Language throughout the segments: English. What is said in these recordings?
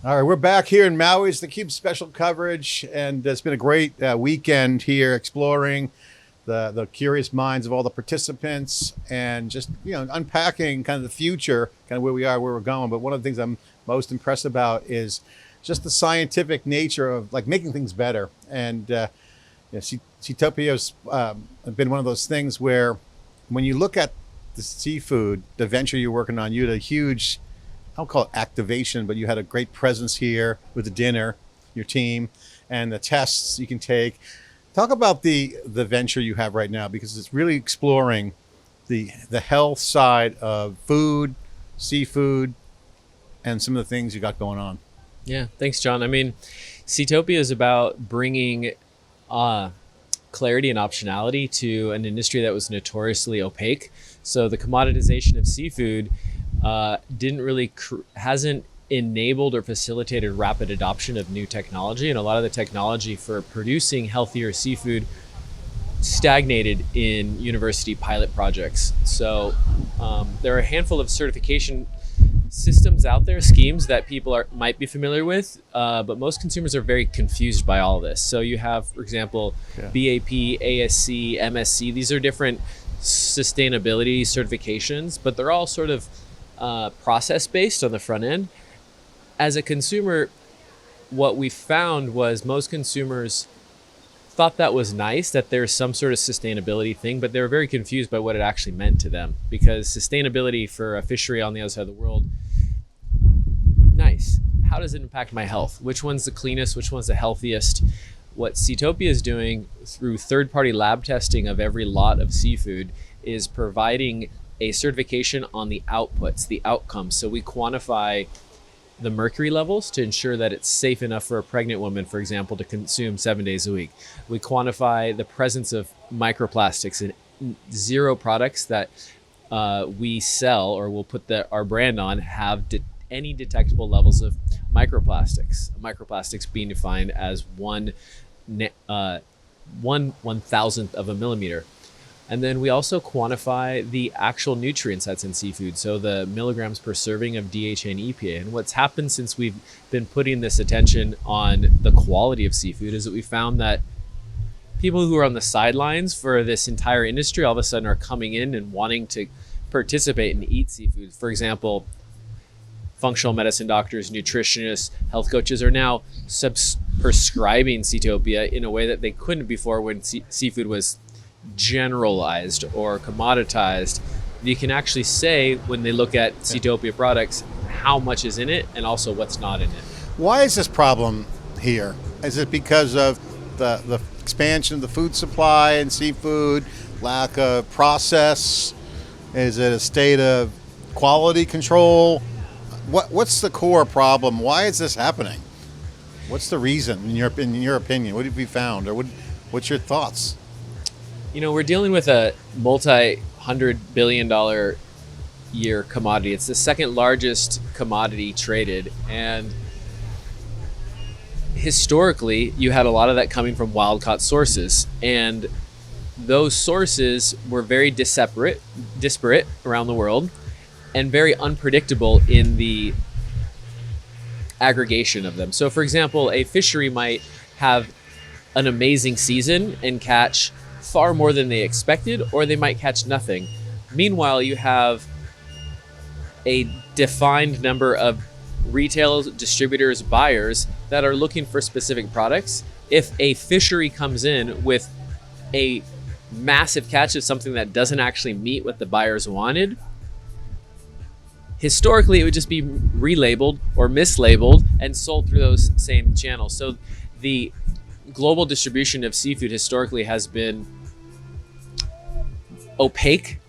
All right, we're back here in Maui. It's theCUBE special coverage, and it's been a great weekend here exploring the curious minds of all the participants and just unpacking kind of the future, kind of where we are, where we're going. But one of the things I'm most impressed about is just the scientific nature of like making things better. And Seatopia's been one of those things where when you look at the seafood, the venture you're working on, you had a huge, I don't call it activation, but you had a great presence here with the dinner, your team, and the tests you can take. Talk about the venture you have right now, because it's really exploring the health side of food, seafood, and some of the things you got going on. Yeah, thanks, John. I mean, Seatopia is about bringing clarity and optionality to an industry that was notoriously opaque. So the commoditization of seafood hasn't enabled or facilitated rapid adoption of new technology, and a lot of the technology for producing healthier seafood stagnated in university pilot projects. So there are a handful of certification systems out there, schemes that people might be familiar with, but most consumers are very confused by all of this. So you have, for example, BAP, ASC, MSC. These are different sustainability certifications, but they're all sort of process-based on the front end. As a consumer, what we found was most consumers thought that was nice, that there's some sort of sustainability thing, but they were very confused by what it actually meant to them, because sustainability for a fishery on the other side of the world, nice. How does it impact my health? Which one's the cleanest? Which one's the healthiest? What Seatopia is doing through third-party lab testing of every lot of seafood is providing a certification on the outputs, the outcomes. So we quantify the mercury levels to ensure that it's safe enough for a pregnant woman, for example, to consume 7 days a week. We quantify the presence of microplastics in 0 products that we sell or we'll put our brand on have any detectable levels of microplastics. Microplastics being defined as 1/1000th of a millimeter. And then we also quantify the actual nutrients that's in seafood, so the milligrams per serving of DHA and EPA. And what's happened since we've been putting this attention on the quality of seafood is that we found that people who are on the sidelines for this entire industry all of a sudden are coming in and wanting to participate and eat seafood. For example, functional medicine doctors, nutritionists, health coaches are now prescribing Seatopia in a way that they couldn't before when seafood was generalized or commoditized. You can actually say when they look at Seatopia products how much is in it and also what's not in it. Why is this problem here? Is it because of the expansion of the food supply and seafood, lack of process? Is it a state of quality control? What's the core problem? Why is this happening? What's the reason in your opinion? What have you found, or what's your thoughts? We're dealing with a multi-$100 billion year commodity. It's the second largest commodity traded. And historically, you had a lot of that coming from wild-caught sources. And those sources were very disparate around the world and very unpredictable in the aggregation of them. So, for example, a fishery might have an amazing season and catch far more than they expected, or they might catch nothing. Meanwhile, you have a defined number of retailers, distributors, buyers that are looking for specific products. If a fishery comes in with a massive catch of something that doesn't actually meet what the buyers wanted, historically it would just be relabeled or mislabeled and sold through those same channels. So the global distribution of seafood historically has been opaque,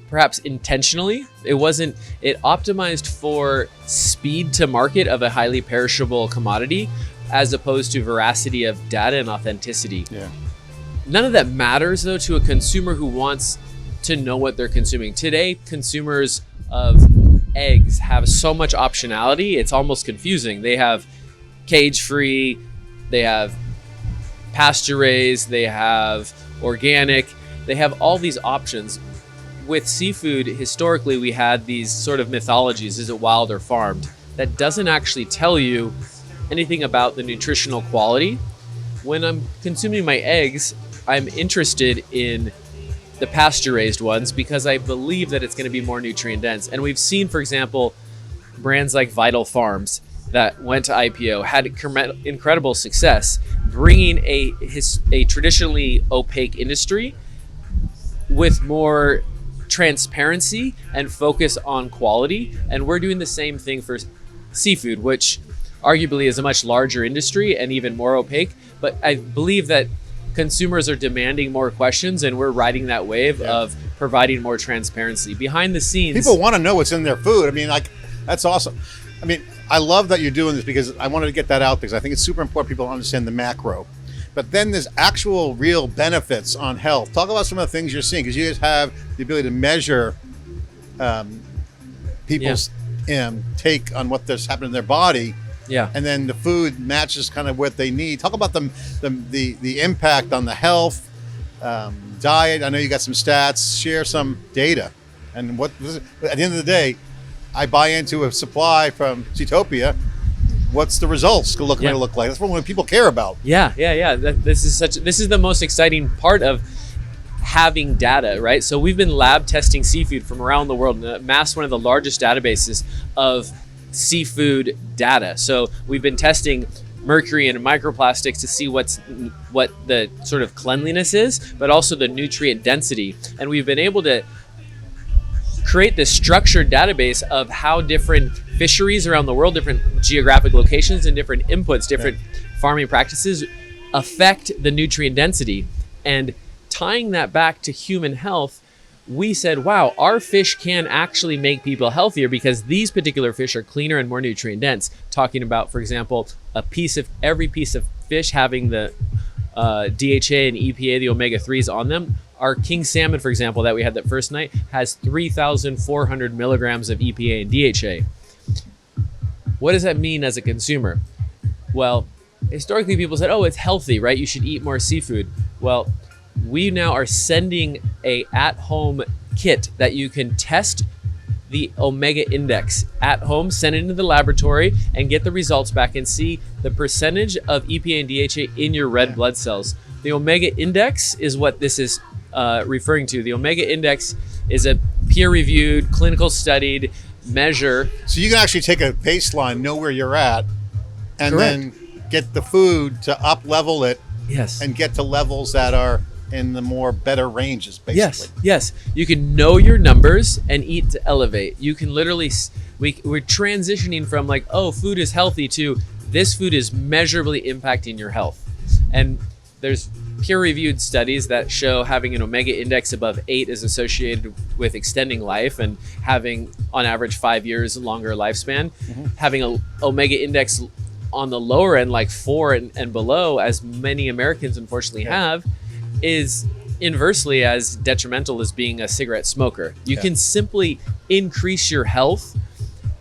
perhaps intentionally. It optimized for speed to market of a highly perishable commodity as opposed to veracity of data and authenticity. Yeah. None of that matters though to a consumer who wants to know what they're consuming. Today, consumers of eggs have so much optionality, it's almost confusing. They have cage-free, they have pasture-raised, they have organic, they have all these options. With seafood, historically, we had these sort of mythologies. Is it wild or farmed? that doesn't actually tell you anything about the nutritional quality. When I'm consuming my eggs, I'm interested in the pasture-raised ones because I believe that it's going to be more nutrient dense. And we've seen, for example, brands like Vital Farms that went to IPO had incredible success bringing a traditionally opaque industry with more transparency and focus on quality. And we're doing the same thing for seafood, which arguably is a much larger industry and even more opaque. But I believe that consumers are demanding more questions, and we're riding that wave of providing more transparency behind the scenes. People want to know what's in their food. I mean, like, that's awesome. I mean, I love that you're doing this because I wanted to get that out because I think it's super important people understand the macro. But then there's actual real benefits on health. Talk about some of the things you're seeing, because you guys have the ability to measure people's take on what's happening in their body. Yeah. And then the food matches kind of what they need. Talk about the impact on the health, diet. I know you got some stats. Share some data. And at the end of the day, I buy into a supply from Seatopia. What's the results going to look like? That's what people care about. Yeah. This is the most exciting part of having data, right? So we've been lab testing seafood from around the world and amassed one of the largest databases of seafood data. So we've been testing mercury and microplastics to see what the sort of cleanliness is, but also the nutrient density. And we've been able to create this structured database of how different fisheries around the world, different geographic locations and different inputs, different farming practices affect the nutrient density. And tying that back to human health, we said, wow, our fish can actually make people healthier because these particular fish are cleaner and more nutrient dense. Talking about, for example, every piece of fish having the DHA and EPA, the omega-3s on them. Our king salmon, for example, that we had that first night has 3,400 milligrams of EPA and DHA. What does that mean as a consumer? Well, historically people said, oh, it's healthy, right? You should eat more seafood. Well, we now are sending a at-home kit that you can test the omega index at home, send it into the laboratory and get the results back and see the percentage of EPA and DHA in your red blood cells. The omega index is what this is referring to. The omega index is a peer-reviewed, clinical studied measure. So you can actually take a baseline, know where you're at, and then get the food to up-level it and get to levels that are in the more better ranges, basically. Yes. You can know your numbers and eat to elevate. You can literally, we're transitioning from like, oh, food is healthy to this food is measurably impacting your health. And there's peer-reviewed studies that show having an omega index above 8 is associated with extending life and having, on average, 5 years longer lifespan. Having an omega index on the lower end, like 4 and below, as many Americans unfortunately have, is inversely as detrimental as being a cigarette smoker. You can simply increase your health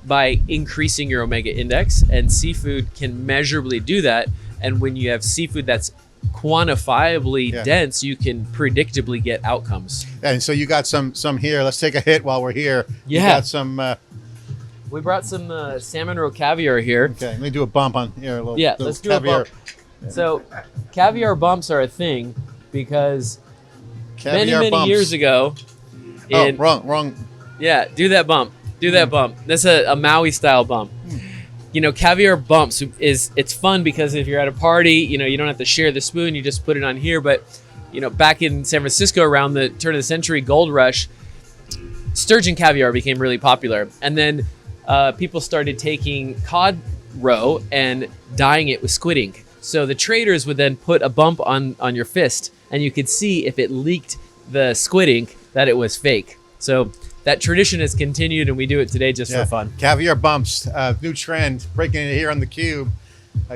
by increasing your omega index, and seafood can measurably do that. And when you have seafood that's quantifiably dense, you can predictably get outcomes. And so you got some here. Let's take a hit while we're here. You got some. We brought some salmon roe caviar here. Okay, let me do a bump on here. Let's do caviar. A bump. So caviar bumps are a thing because many years ago. Wrong. Yeah, do that bump. Do that bump. That's a Maui style bump. You know, caviar bumps it's fun because if you're at a party, you know, you don't have to share the spoon, you just put it on here. But, you know, back in San Francisco around the turn of the century gold rush, sturgeon caviar became really popular. And then people started taking cod roe and dyeing it with squid ink. So the traders would then put a bump on your fist and you could see if it leaked the squid ink that it was fake. So that tradition has continued, and we do it today just for fun. Caviar bumps, new trend, breaking it here on theCUBE.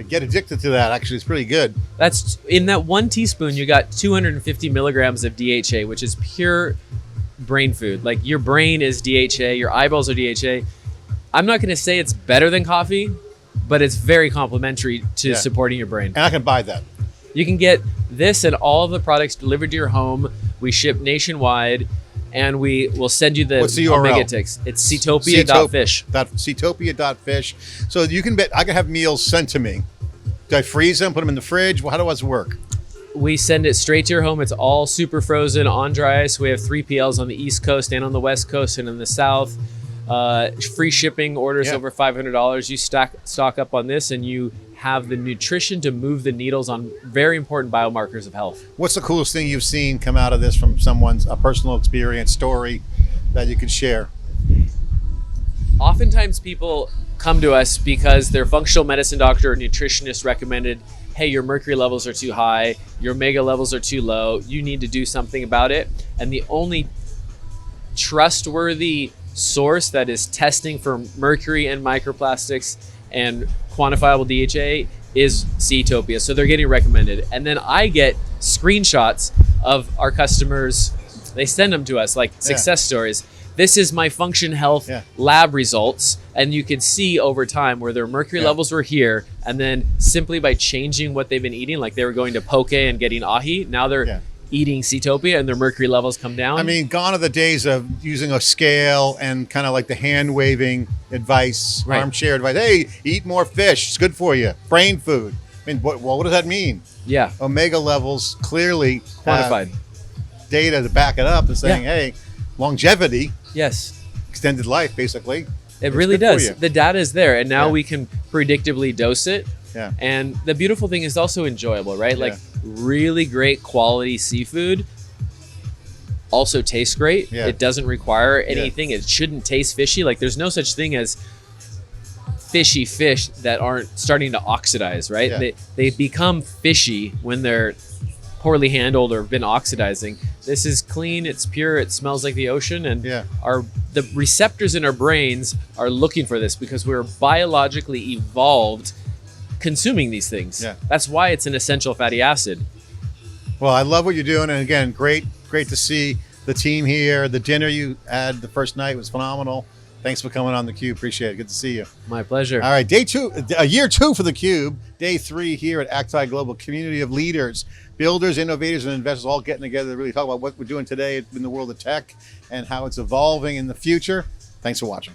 Get addicted to that, actually, it's pretty good. That's in that 1 teaspoon, you got 250 milligrams of DHA, which is pure brain food. Like your brain is DHA, your eyeballs are DHA. I'm not gonna say it's better than coffee, but it's very complementary to supporting your brain. And I can buy that. You can get this and all of the products delivered to your home. We ship nationwide. and we will send you the What's the URL? omega ticks. It's Seatopia.fish. Seatopia.fish. So you can bet I can have meals sent to me. Do I freeze them, put them in the fridge? Well, how does it work? We send it straight to your home. It's all super frozen on dry ice. We have 3PLs on the East Coast and on the West Coast and in the South. Free shipping, orders over $500. You stock up on this and you have the nutrition to move the needles on very important biomarkers of health. What's the coolest thing you've seen come out of this from a personal experience story that you could share? Oftentimes people come to us because their functional medicine doctor or nutritionist recommended, hey, your mercury levels are too high, your omega levels are too low, you need to do something about it. And the only trustworthy source that is testing for mercury and microplastics and quantifiable DHA is Seatopia. So they're getting recommended. And then I get screenshots of our customers. They send them to us like success stories. This is my Function Health lab results. And you can see over time where their mercury levels were here. And then simply by changing what they've been eating, like they were going to poke and getting ahi, now they're eating Seatopia and their mercury levels come down. I mean, gone are the days of using a scale and kind of like the hand waving advice, armchair advice. Hey, eat more fish. It's good for you. Brain food. I mean, what does that mean? Yeah. Omega levels clearly quantified data to back it up and saying, hey, longevity. Yes. Extended life, basically. It really does. The data is there, and now we can predictably dose it. Yeah. And the beautiful thing is also enjoyable, right? Like really great quality seafood also tastes great. It doesn't require anything. It shouldn't taste fishy. Like there's no such thing as fishy fish that aren't starting to oxidize, right? They become fishy when they're poorly handled or been oxidizing. This is clean, it's pure, it smells like the ocean, and the receptors in our brains are looking for this because we're biologically evolved consuming these things. That's why it's an essential fatty acid. Well, I love what you're doing, and again, great to see the team here. The dinner you had the first night was phenomenal. Thanks for coming on theCUBE. Appreciate it. Good to see you. My pleasure. All right, year two for theCUBE. Day 3 here at ACTAI Global, community of leaders, builders, innovators, and investors all getting together to really talk about what we're doing today in the world of tech and how it's evolving in the future. Thanks for watching.